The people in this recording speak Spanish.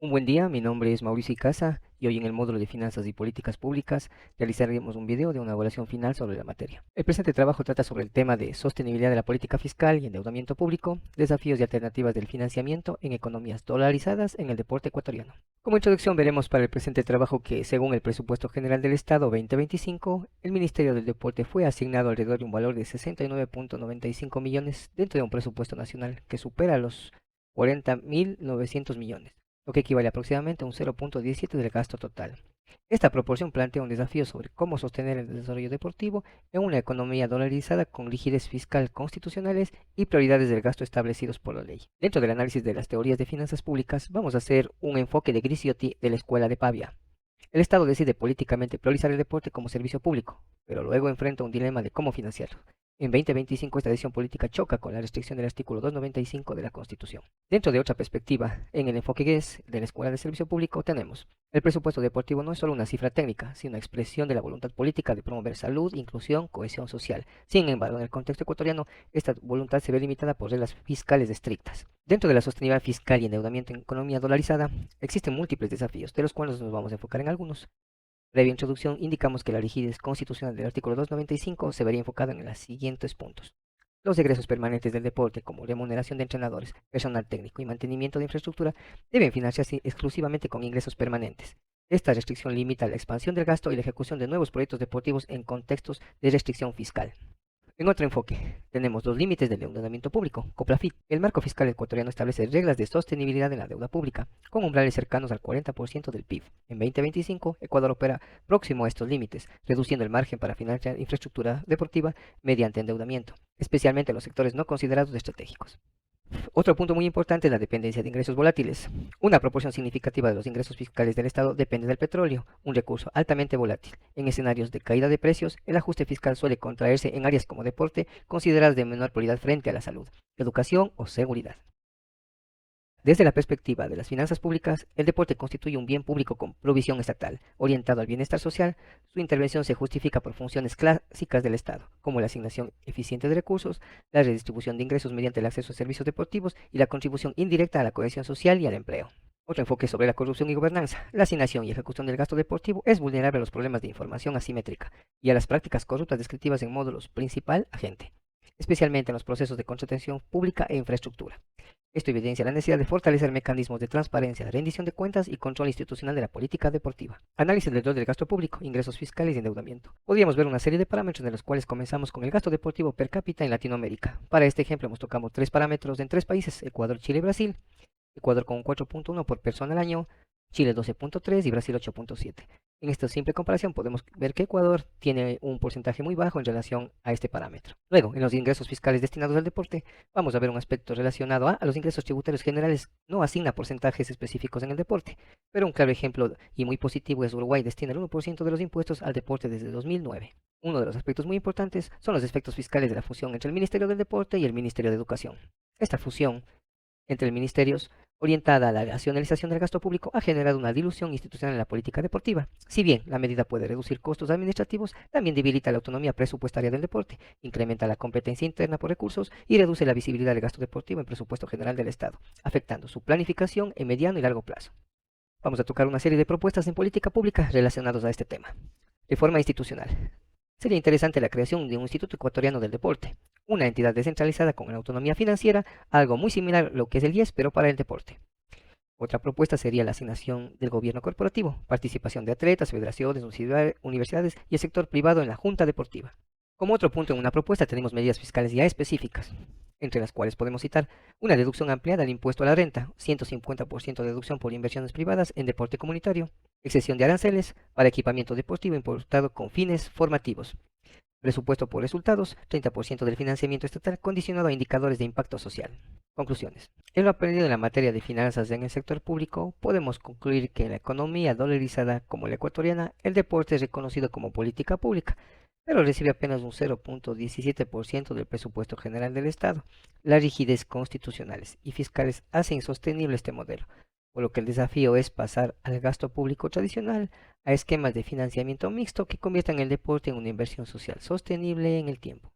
Un buen día, mi nombre es Mauricio Icaza y hoy en el módulo de Finanzas y Políticas Públicas realizaremos un video de una evaluación final sobre la materia. El presente trabajo trata sobre el tema de sostenibilidad de la política fiscal y endeudamiento público, desafíos y alternativas del financiamiento en economías dolarizadas en el deporte ecuatoriano. Como introducción veremos para el presente trabajo que, según el Presupuesto General del Estado 2025, el Ministerio del Deporte fue asignado alrededor de un valor de 69.95 millones dentro de un presupuesto nacional que supera los 40.900 millones, lo que equivale aproximadamente a un 0.17 del gasto total. Esta proporción plantea un desafío sobre cómo sostener el desarrollo deportivo en una economía dolarizada con rigidez fiscal constitucionales y prioridades del gasto establecidos por la ley. Dentro del análisis de las teorías de finanzas públicas, vamos a hacer un enfoque de Grisiotti de la Escuela de Pavia. El Estado decide políticamente priorizar el deporte como servicio público, pero luego enfrenta un dilema de cómo financiarlo. En 2025 esta decisión política choca con la restricción del artículo 295 de la Constitución. Dentro de otra perspectiva, en el enfoque GES de la Escuela de Servicio Público tenemos: el presupuesto deportivo no es solo una cifra técnica, sino una expresión de la voluntad política de promover salud, inclusión, cohesión social. Sin embargo, en el contexto ecuatoriano, esta voluntad se ve limitada por reglas fiscales estrictas. Dentro de la sostenibilidad fiscal y endeudamiento en economía dolarizada, existen múltiples desafíos, de los cuales nos vamos a enfocar en algunos. Previa introducción, indicamos que la rigidez constitucional del artículo 295 se vería enfocada en los siguientes puntos. Los egresos permanentes del deporte, como remuneración de entrenadores, personal técnico y mantenimiento de infraestructura, deben financiarse exclusivamente con ingresos permanentes. Esta restricción limita la expansión del gasto y la ejecución de nuevos proyectos deportivos en contextos de restricción fiscal. En otro enfoque, tenemos los límites del endeudamiento público, COPLAFIT. El marco fiscal ecuatoriano establece reglas de sostenibilidad en la deuda pública, con umbrales cercanos al 40% del PIB. En 2025, Ecuador opera próximo a estos límites, reduciendo el margen para financiar infraestructura deportiva mediante endeudamiento, especialmente en los sectores no considerados estratégicos. Otro punto muy importante es la dependencia de ingresos volátiles. Una proporción significativa de los ingresos fiscales del Estado depende del petróleo, un recurso altamente volátil. En escenarios de caída de precios, el ajuste fiscal suele contraerse en áreas como deporte, consideradas de menor prioridad frente a la salud, educación o seguridad. Desde la perspectiva de las finanzas públicas, el deporte constituye un bien público con provisión estatal, orientado al bienestar social. Su intervención se justifica por funciones clásicas del Estado, como la asignación eficiente de recursos, la redistribución de ingresos mediante el acceso a servicios deportivos y la contribución indirecta a la cohesión social y al empleo. Otro enfoque sobre la corrupción y gobernanza. La asignación y ejecución del gasto deportivo es vulnerable a los problemas de información asimétrica y a las prácticas corruptas descriptivas en módulos principal-agente, especialmente en los procesos de contratación pública e infraestructura. Esto evidencia la necesidad de fortalecer mecanismos de transparencia, rendición de cuentas y control institucional de la política deportiva. Análisis del rol del gasto público, ingresos fiscales y endeudamiento. Podríamos ver una serie de parámetros de los cuales comenzamos con el gasto deportivo per cápita en Latinoamérica. Para este ejemplo hemos tocado tres parámetros en tres países: Ecuador, Chile y Brasil. Ecuador con 4.1 por persona al año, Chile 12.3 y Brasil 8.7. En esta simple comparación podemos ver que Ecuador tiene un porcentaje muy bajo en relación a este parámetro. Luego, en los ingresos fiscales destinados al deporte, vamos a ver un aspecto relacionado a los ingresos tributarios generales. No asigna porcentajes específicos en el deporte, pero un claro ejemplo y muy positivo es Uruguay destina el 1% de los impuestos al deporte desde 2009. Uno de los aspectos muy importantes son los efectos fiscales de la fusión entre el Ministerio del Deporte y el Ministerio de Educación. Esta fusión entre ministerios orientada a la racionalización del gasto público ha generado una dilución institucional en la política deportiva. Si bien la medida puede reducir costos administrativos, también debilita la autonomía presupuestaria del deporte, incrementa la competencia interna por recursos y reduce la visibilidad del gasto deportivo en presupuesto general del Estado, afectando su planificación en mediano y largo plazo. Vamos a tocar una serie de propuestas en política pública relacionadas a este tema. Reforma institucional. Sería interesante la creación de un Instituto Ecuatoriano del Deporte, una entidad descentralizada con autonomía financiera, algo muy similar a lo que es el IES, pero para el deporte. Otra propuesta sería la asignación del gobierno corporativo, participación de atletas, federaciones, universidades y el sector privado en la junta deportiva. Como otro punto en una propuesta tenemos medidas fiscales ya específicas, entre las cuales podemos citar una deducción ampliada al impuesto a la renta, 150% de deducción por inversiones privadas en deporte comunitario, exención de aranceles para equipamiento deportivo importado con fines formativos, presupuesto por resultados, 30% del financiamiento estatal condicionado a indicadores de impacto social. Conclusiones. En lo aprendido en la materia de finanzas en el sector público, podemos concluir que en la economía dolarizada como la ecuatoriana, el deporte es reconocido como política pública, pero recibe apenas un 0.17% del presupuesto general del Estado. Las rigidez constitucionales y fiscales hacen insostenible este modelo, por lo que el desafío es pasar al gasto público tradicional a esquemas de financiamiento mixto que conviertan el deporte en una inversión social sostenible en el tiempo.